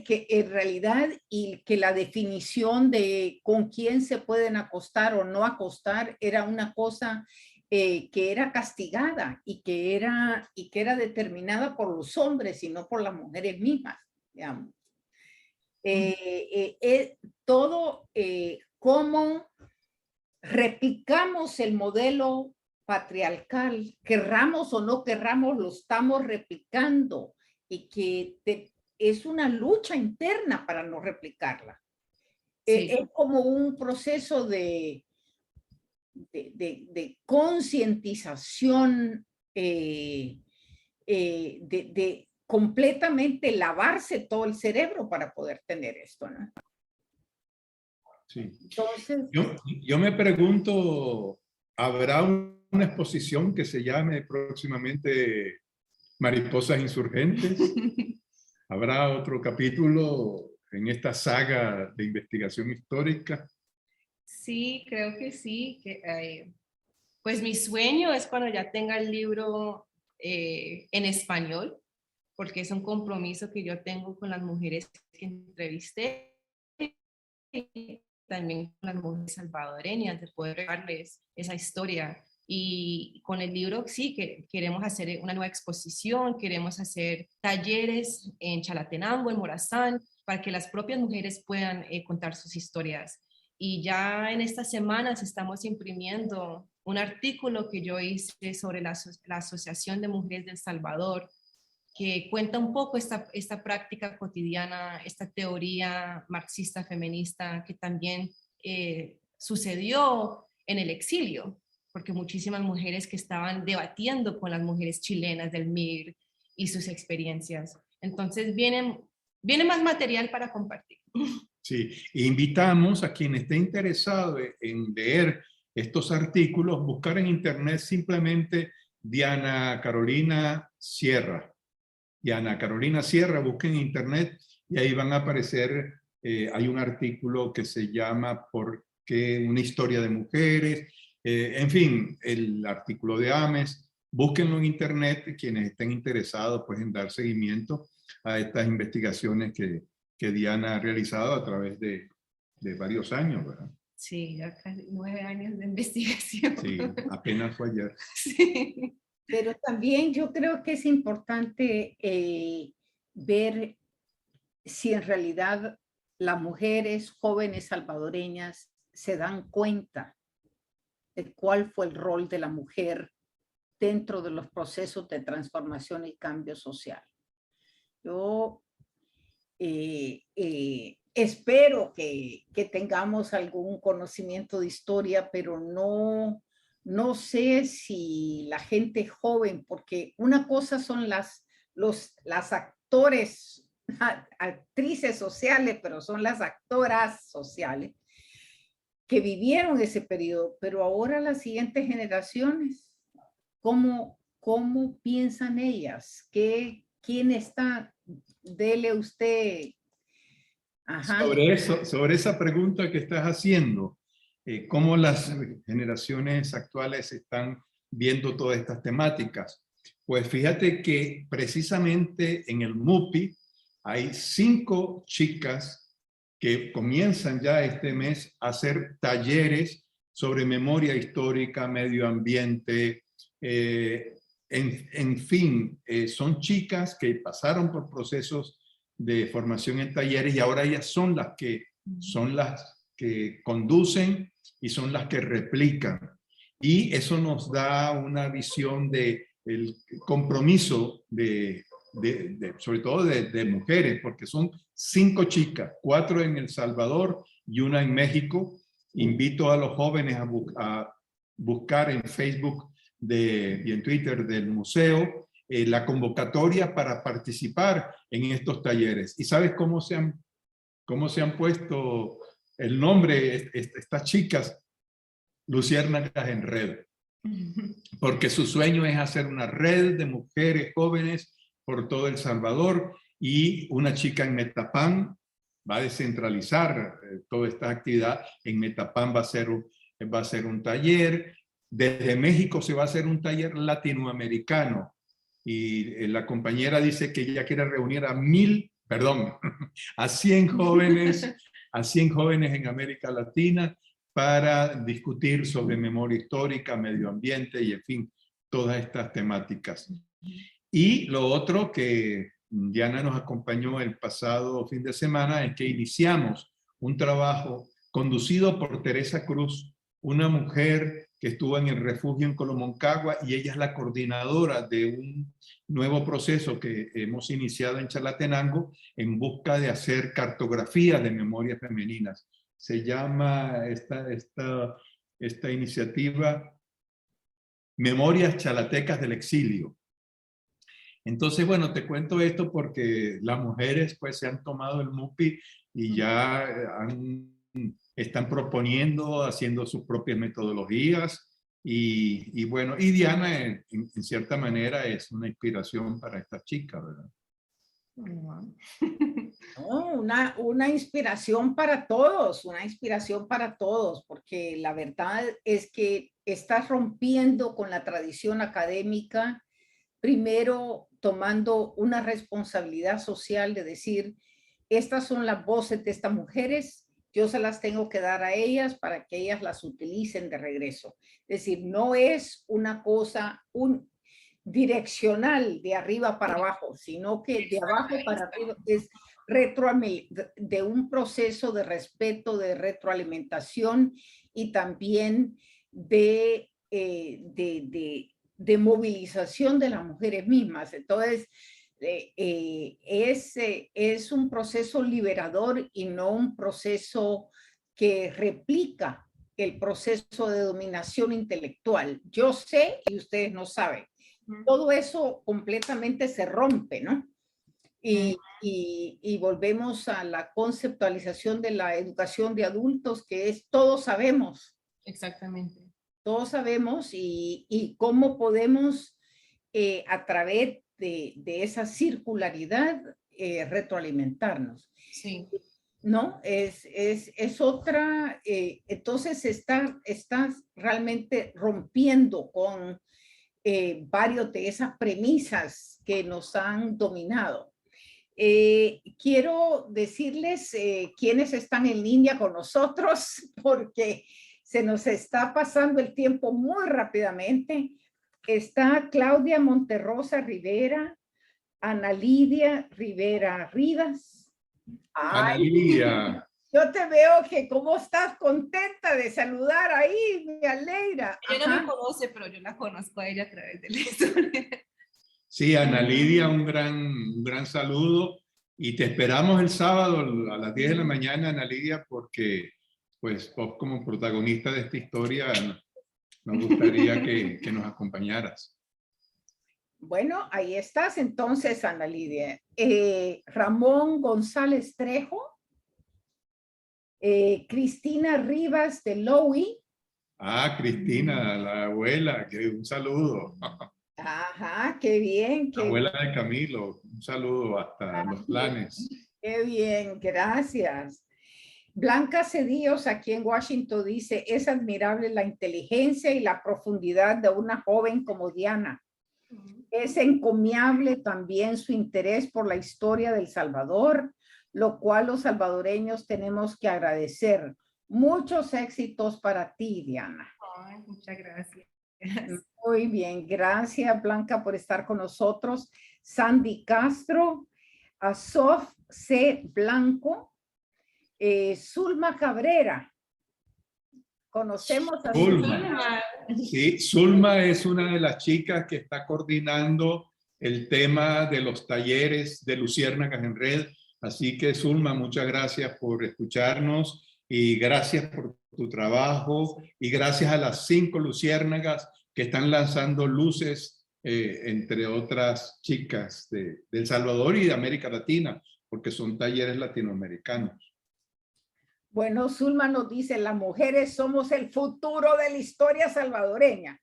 Que en realidad, y que la definición de con quién se pueden acostar o no acostar era una cosa que era castigada y que era determinada por los hombres y no por las mujeres mismas, digamos. Todo cómo replicamos el modelo patriarcal, querramos o no querramos, lo estamos replicando, y que es una lucha interna para no replicarla. Sí. Es como un proceso de concientización, de completamente lavarse todo el cerebro para poder tener esto, ¿no? Sí. Entonces, yo me pregunto, ¿habrá una exposición que se llame próximamente Mariposas Insurgentes? ¿Habrá otro capítulo en esta saga de investigación histórica? Sí, creo que sí. Pues mi sueño es cuando ya tenga el libro en español, porque es un compromiso que yo tengo con las mujeres que entrevisté, y también con las mujeres salvadoreñas, de poder darles esa historia. Y con el libro sí que queremos hacer una nueva exposición, queremos hacer talleres en Chalatenango, en Morazán, para que las propias mujeres puedan contar sus historias. Y ya en estas semanas estamos imprimiendo un artículo que yo hice sobre la Asociación de Mujeres de El Salvador, que cuenta un poco esta práctica cotidiana, esta teoría marxista feminista que también sucedió en el exilio, porque muchísimas mujeres que estaban debatiendo con las mujeres chilenas del MIR y sus experiencias. Entonces viene más material para compartir. Sí, invitamos a quien esté interesado en leer estos artículos, buscar en internet simplemente Diana Carolina Sierra. Diana Carolina Sierra, busquen en internet y ahí van a aparecer, hay un artículo que se llama ¿Por qué una historia de mujeres? En fin, el artículo de Ames, búsquenlo en internet, quienes estén interesados pues, en dar seguimiento a estas investigaciones que Diana ha realizado a través de varios años, ¿verdad? Sí, ya casi 9 años de investigación. Sí, apenas fue ayer. Sí. Pero también yo creo que es importante ver si en realidad las mujeres jóvenes salvadoreñas se dan cuenta de cuál fue el rol de la mujer dentro de los procesos de transformación y cambio social. Yo espero que tengamos algún conocimiento de historia, pero no sé si la gente joven, porque una cosa son las actores, actrices sociales, pero son las actoras sociales que vivieron ese periodo, pero ahora las siguientes generaciones, ¿cómo piensan ellas? ¿Quién está? Dele usted. Ajá. Sobre esa pregunta que estás haciendo, ¿cómo las generaciones actuales están viendo todas estas temáticas? Pues fíjate que precisamente en el MUPI hay 5 chicas que comienzan ya este mes a hacer talleres sobre memoria histórica, medio ambiente, en fin, son chicas que pasaron por procesos de formación en talleres y ahora ellas son las que conducen y son las que replican. Y eso nos da una visión de el compromiso sobre todo de mujeres, porque son 5 chicas, 4 en El Salvador y 1 en México. Invito a los jóvenes a buscar en Facebook y en Twitter del museo la convocatoria para participar en estos talleres. ¿Y sabes cómo se han puesto el nombre estas chicas? Luciérnagas en Red. Porque su sueño es hacer una red de mujeres jóvenes por todo El Salvador, y una chica en Metapán va a descentralizar toda esta actividad. En Metapán va a ser un taller. Desde México se va a hacer un taller latinoamericano. Y la compañera dice que ella quiere reunir a 100 jóvenes, en América Latina para discutir sobre memoria histórica, medio ambiente y, en fin, todas estas temáticas. Y lo otro que Diana nos acompañó el pasado fin de semana es que iniciamos un trabajo conducido por Teresa Cruz, una mujer que estuvo en el refugio en Colomoncagua, y ella es la coordinadora de un nuevo proceso que hemos iniciado en Chalatenango en busca de hacer cartografía de memorias femeninas. Se llama esta iniciativa Memorias Chalatecas del Exilio. Entonces, bueno, te cuento esto porque las mujeres pues se han tomado el MUPI y ya están proponiendo, haciendo sus propias metodologías, y bueno, y Diana en cierta manera es una inspiración para estas chicas, ¿verdad? No, una inspiración para todos, porque la verdad es que estás rompiendo con la tradición académica, primero tomando una responsabilidad social de decir, estas son las voces de estas mujeres, yo se las tengo que dar a ellas para que ellas las utilicen de regreso. Es decir, no es una cosa direccional de arriba para abajo, sino que de abajo para arriba es de un proceso de respeto, de retroalimentación y también de movilización de las mujeres mismas. Entonces, es un proceso liberador y no un proceso que replica el proceso de dominación intelectual. Yo sé y ustedes no saben. todo eso completamente se rompe, ¿no? Y volvemos a la conceptualización de la educación de adultos, que es todos sabemos. Exactamente. Todos sabemos y cómo podemos a través de esa circularidad retroalimentarnos. Sí. ¿No? Es otra, entonces estás realmente rompiendo con varios de esas premisas que nos han dominado. Quiero decirles quiénes están en línea con nosotros, porque se nos está pasando el tiempo muy rápidamente. Está Claudia Monterrosa Rivera, Ana Lidia Rivera Rivas. Ana Ay, Lidia. yo te veo que cómo estás contenta de saludar ahí, me alegra. Ella no me conoce, pero yo la conozco a ella a través de la historia. Sí, Ana Lidia, un gran saludo y te esperamos el sábado a las 10 de la mañana, Ana Lidia, porque pues vos como protagonista de esta historia nos gustaría que nos acompañaras. Bueno, ahí estás entonces, Ana Lidia. Ramón González Trejo, Cristina Rivas de Lowy. Ah, Cristina, la abuela, que un saludo. Ajá, qué bien. La abuela de Camilo, un saludo hasta Los Planes. Qué bien, gracias. Blanca Cedillos, aquí en Washington, dice, es admirable la inteligencia y la profundidad de una joven como Diana. Es encomiable también su interés por la historia del Salvador, lo cual los salvadoreños tenemos que agradecer. Muchos éxitos para ti, Diana. Ay, muchas gracias. Muy bien, gracias Blanca por estar con nosotros. Sandy Castro, Asof C. Blanco, Zulma Cabrera. Conocemos a Zulma. Sí, Zulma es una de las chicas que está coordinando el tema de los talleres de Luciérnagas en Red. Así que Zulma, muchas gracias por escucharnos y gracias por tu trabajo y gracias a las 5 luciérnagas que están lanzando luces, entre otras chicas de El Salvador y de América Latina, porque son talleres latinoamericanos. Bueno, Zulma nos dice, las mujeres somos el futuro de la historia salvadoreña.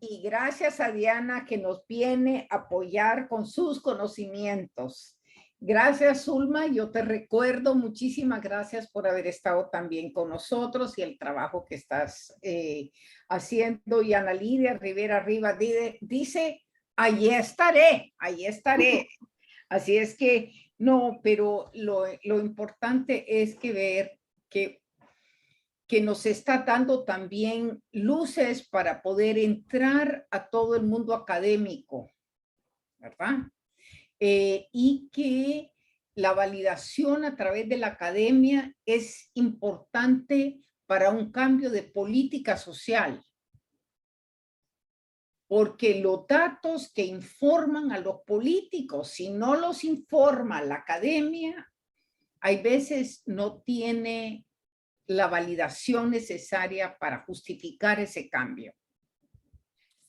Y gracias a Diana que nos viene a apoyar con sus conocimientos. Gracias, Zulma. Yo te recuerdo, muchísimas gracias por haber estado también con nosotros y el trabajo que estás haciendo. Y Ana Lidia Rivera Rivas dice, allí estaré, allí estaré. Así es que, no, pero lo importante es que ver que nos está dando también luces para poder entrar a todo el mundo académico, ¿verdad? Y que la validación a través de la academia es importante para un cambio de política social. Porque los datos que informan a los políticos, si no los informa la academia, hay veces no tiene la validación necesaria para justificar ese cambio.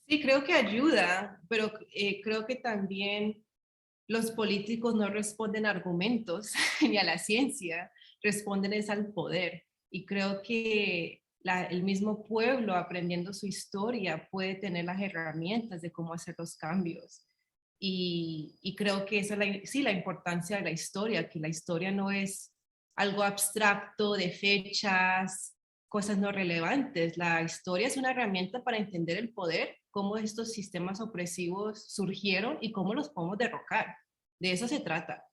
Sí, creo que ayuda, pero creo que también los políticos no responden a argumentos ni a la ciencia, responden es al poder. Y creo que el mismo pueblo, aprendiendo su historia, puede tener las herramientas de cómo hacer los cambios. Y creo que esa es la importancia de la historia, que la historia no es algo abstracto de fechas, cosas no relevantes. La historia es una herramienta para entender el poder, cómo estos sistemas opresivos surgieron y cómo los podemos derrocar. De eso se trata.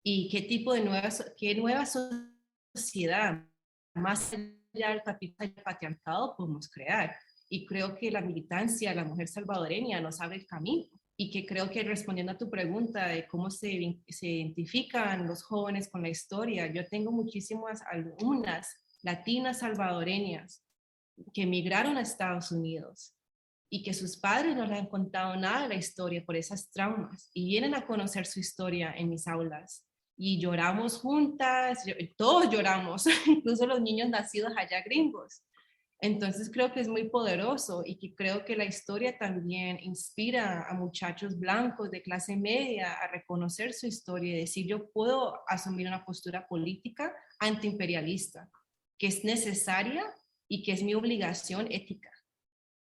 Y qué tipo de nueva sociedad, más allá del capital y patriarcado, podemos crear. Y creo que la militancia, la mujer salvadoreña nos abre el camino. Y que creo que respondiendo a tu pregunta de cómo se identifican los jóvenes con la historia, yo tengo muchísimas alumnas latinas salvadoreñas que emigraron a Estados Unidos y que sus padres no les han contado nada de la historia por esas traumas y vienen a conocer su historia en mis aulas y lloramos juntas, todos lloramos, incluso los niños nacidos allá gringos, Entonces creo que es muy poderoso y que creo que la historia también inspira a muchachos blancos de clase media a reconocer su historia y decir, yo puedo asumir una postura política antiimperialista, que es necesaria y que es mi obligación ética.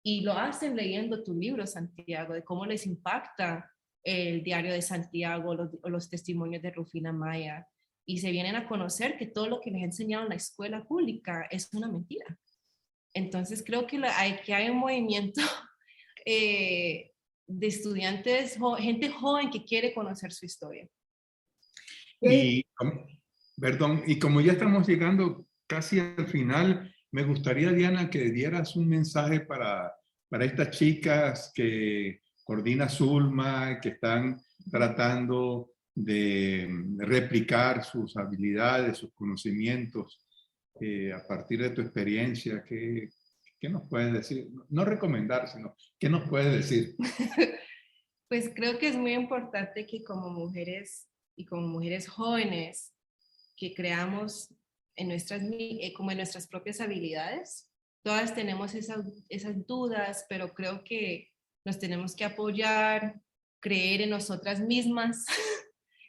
Y lo hacen leyendo tu libro, Santiago, de cómo les impacta el diario de Santiago o los testimonios de Rufina Maya. Y se vienen a conocer que todo lo que les ha enseñado en la escuela pública es una mentira. Entonces creo que hay un movimiento de estudiantes, gente joven que quiere conocer su historia. Y, perdón, y como ya estamos llegando casi al final, me gustaría, Diana, que dieras un mensaje para estas chicas que coordina Zulma, que están tratando de replicar sus habilidades, sus conocimientos a partir de tu experiencia. ¿Qué nos puedes decir? No recomendar, sino ¿qué nos puedes decir? Pues creo que es muy importante que como mujeres y como mujeres jóvenes que creamos como en nuestras propias habilidades. Todas tenemos esas dudas, pero creo que nos tenemos que apoyar, creer en nosotras mismas.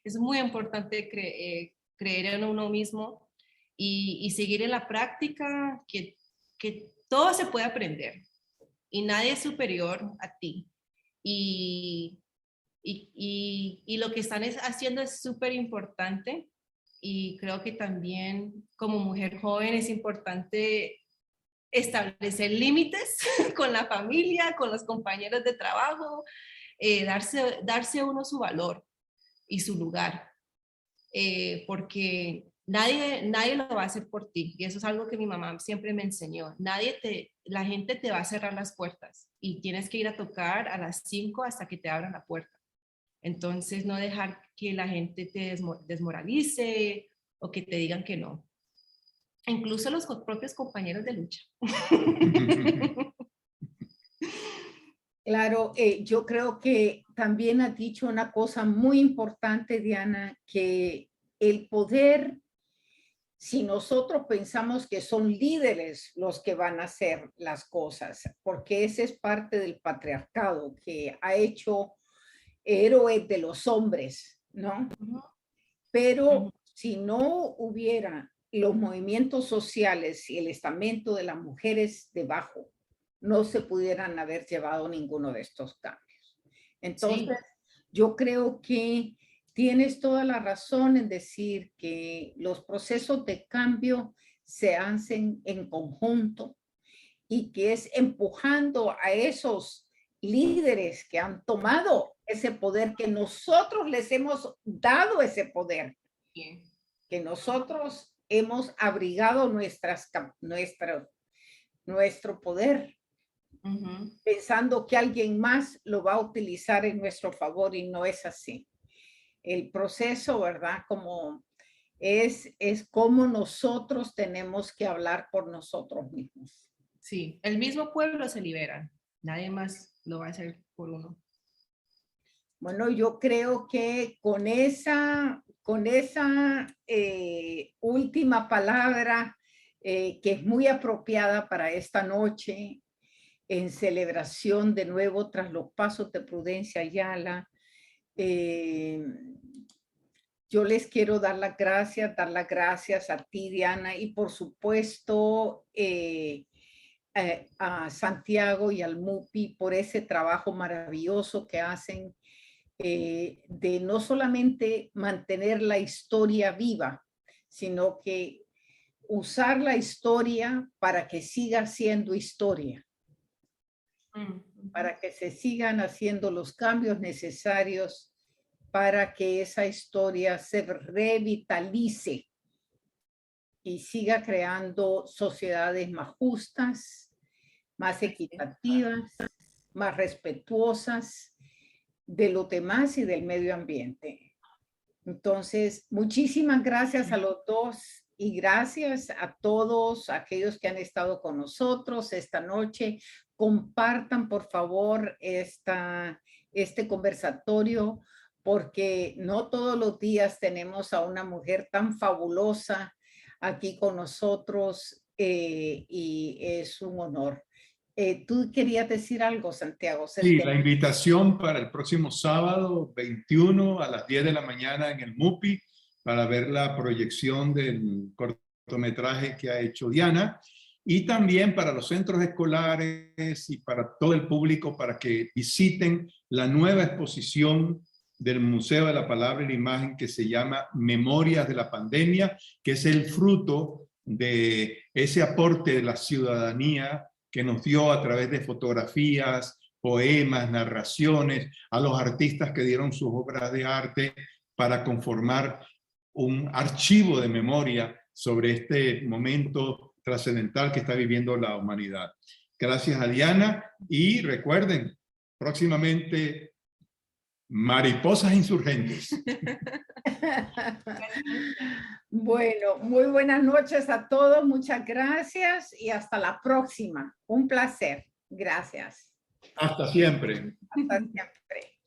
Es muy importante creer en uno mismo y seguir en la práctica, que todo se puede aprender y nadie es superior a ti. Y lo que están haciendo es súper importante y creo que también como mujer joven es importante establecer límites con la familia, con los compañeros de trabajo, darse uno su valor y su lugar, porque nadie lo va a hacer por ti y eso es algo que mi mamá siempre me enseñó. La gente te va a cerrar las puertas y tienes que ir a tocar a las 5 hasta que te abran la puerta. Entonces, no dejar que la gente te desmoralice o que te digan que no. Incluso los propios compañeros de lucha. Claro, yo creo que también has dicho una cosa muy importante, Diana, que el poder, si nosotros pensamos que son líderes los que van a hacer las cosas, porque ese es parte del patriarcado que ha hecho héroes de los hombres, ¿no? Pero si no hubiera los movimientos sociales y el estamento de las mujeres debajo, no se pudieran haber llevado ninguno de estos cambios. Entonces, sí, yo creo que tienes toda la razón en decir que los procesos de cambio se hacen en conjunto y que es empujando a esos líderes que han tomado ese poder, que nosotros les hemos dado ese poder, que nosotros hemos abrigado nuestro poder, pensando que alguien más lo va a utilizar en nuestro favor y no es así. El proceso, ¿verdad? Como es como nosotros tenemos que hablar por nosotros mismos. Sí, el mismo pueblo se libera, nadie más lo va a hacer por uno. Bueno, yo creo que con esa última palabra que es muy apropiada para esta noche, en celebración de nuevo tras los pasos de Prudencia Ayala, yo les quiero dar las gracias a ti, Diana, y por supuesto a Santiago y al MUPI por ese trabajo maravilloso que hacen de no solamente mantener la historia viva, sino que usar la historia para que siga siendo historia, para que se sigan haciendo los cambios necesarios para que esa historia se revitalice y siga creando sociedades más justas, más equitativas, más respetuosas de los demás y del medio ambiente. Entonces, muchísimas gracias a los dos y gracias a todos aquellos que han estado con nosotros esta noche. Compartan, por favor, este conversatorio, porque no todos los días tenemos a una mujer tan fabulosa aquí con nosotros y es un honor. ¿Tú querías decir algo, Santiago? Sí, la invitación para el próximo sábado 21 a las 10 de la mañana en el MUPI para ver la proyección del cortometraje que ha hecho Diana, y también para los centros escolares y para todo el público para que visiten la nueva exposición del Museo de la Palabra y la Imagen que se llama Memorias de la Pandemia, que es el fruto de ese aporte de la ciudadanía que nos dio a través de fotografías, poemas, narraciones, a los artistas que dieron sus obras de arte para conformar un archivo de memoria sobre este momento trascendental que está viviendo la humanidad. Gracias a Diana, y recuerden, próximamente Mariposas Insurgentes. Bueno, muy buenas noches a todos. Muchas gracias y hasta la próxima. Un placer. Gracias. Hasta siempre. Hasta siempre.